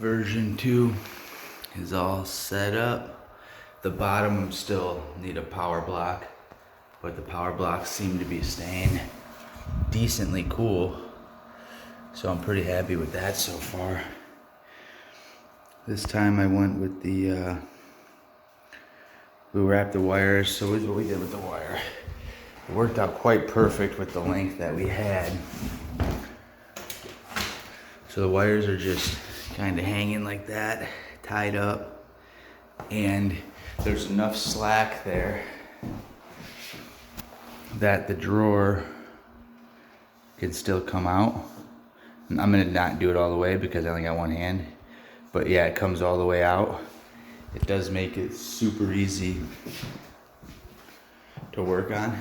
Version 2 is all set up. The bottom still need a power block, but the power blocks seem to be staying decently cool. So I'm pretty happy with that so far. This time I went with the, we wrapped the wires, so here's what we did with the wire. It worked out quite perfect with the length that we had. So the wires are just kind of hanging like that, tied up, and there's enough slack there that the drawer can still come out. And I'm gonna not do it all the way because I only got one hand, but yeah, it comes all the way out. It does make it super easy to work on.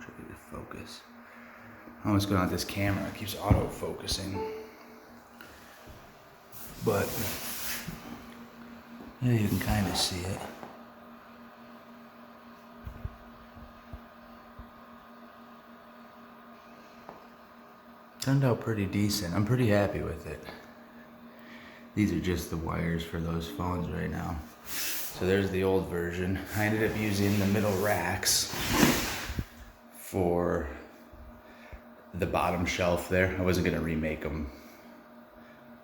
Try to focus. I don't know what's going on with this camera. It keeps auto-focusing. But yeah, you can kind of see it. Turned out pretty decent. I'm pretty happy with it. These are just the wires for those phones right now. So there's the old version. I ended up using the middle racks for the bottom shelf there. I wasn't gonna remake them.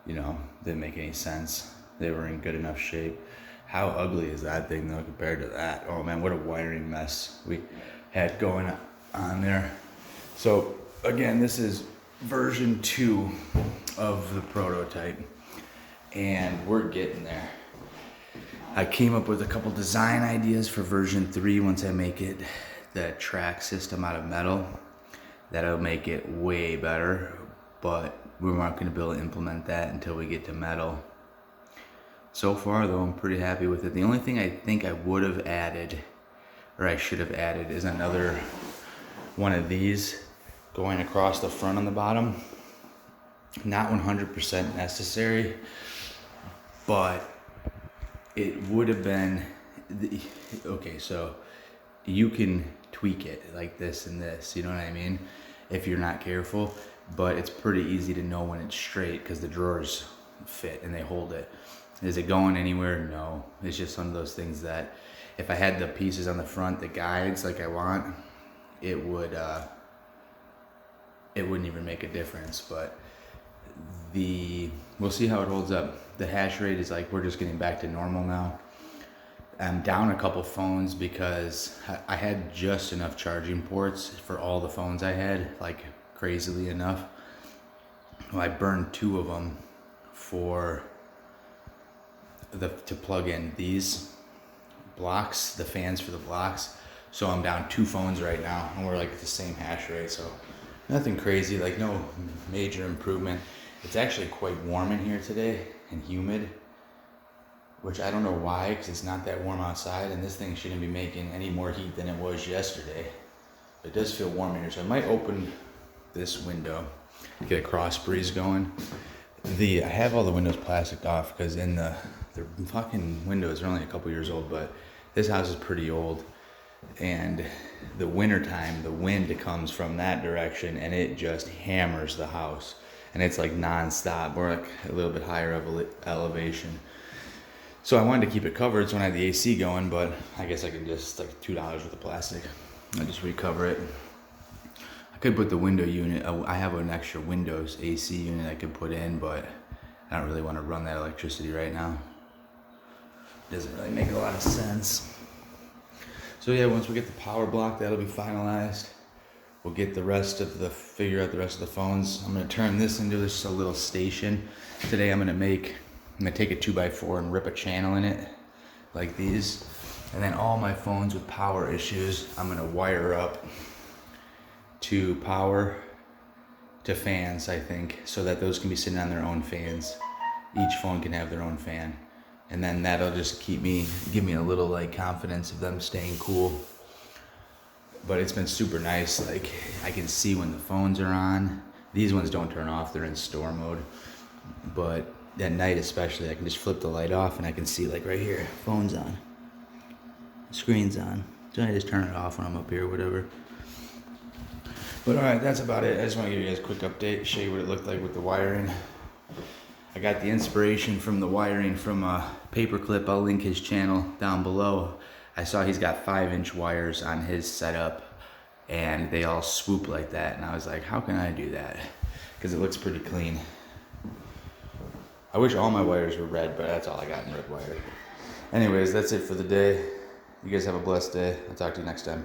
You know, didn't make any sense. They were in good enough shape. How ugly is that thing though compared to that? Oh man, what a wiring mess we had going on there. So again, this is version 2 of the prototype, and we're getting there. I came up with a couple design ideas for version 3 once I make it the track system out of metal. That'll make it way better, but we're not going to be able to implement that until we get to metal. So far though, I'm pretty happy with it. The only thing I think I would have added, or I should have added, is another one of these going across the front on the bottom. Not 100% necessary, but it would have been, okay, so you can tweak it like this and this, you know what I mean, if you're not careful, but it's pretty easy to know when it's straight because the drawers fit and they hold it. Is it going anywhere? No. It's just one of those things that if I had the pieces on the front, the guides like I want, it wouldn't even make a difference. But we'll see how it holds up. The hash rate is like, we're just getting back to normal now. I'm down a couple phones because I had just enough charging ports for all the phones I had, like crazily enough. Well, I burned 2 of them for to plug in these blocks, the fans for the blocks. So I'm down 2 phones right now, and we're like at the same hash rate. So nothing crazy, like no major improvement. It's actually quite warm in here today and humid, which I don't know why, because it's not that warm outside, and this thing shouldn't be making any more heat than it was yesterday. It does feel warm in here, so I might open this window, get a cross breeze going. I have all the windows plastic off because in the fucking windows are only a couple years old, but this house is pretty old, and the winter time, the wind comes from that direction and it just hammers the house, and it's like non-stop. We're like a little bit higher elevation. So I wanted to keep it covered so when I had the AC going, but I guess I can just, like $2 worth of plastic, I'll just recover it. I could put the window unit, I have an extra Windows AC unit I could put in, but I don't really want to run that electricity right now. It doesn't really make a lot of sense. So yeah, once we get the power block, that'll be finalized. We'll get figure out the rest of the phones. I'm gonna turn this into just a little station. Today I'm gonna take a 2x4 and rip a channel in it, like these. And then all my phones with power issues, I'm gonna wire up to power to fans, I think, so that those can be sitting on their own fans. Each phone can have their own fan. And then that'll just give me a little like confidence of them staying cool. But it's been super nice. Like I can see when the phones are on. These ones don't turn off, they're in store mode. But at night especially, I can just flip the light off and I can see like right here, phone's on, screen's on. So I just turn it off when I'm up here or whatever. But all right, that's about it. I just want to give you guys a quick update, show you what it looked like with the wiring. I got the inspiration from the wiring from a Paperclip. I'll link his channel down below. I saw he's got 5-inch wires on his setup and they all swoop like that. And I was like, how can I do that? Because it looks pretty clean. I wish all my wires were red, but that's all I got in red wire. Anyways, that's it for the day. You guys have a blessed day. I'll talk to you next time.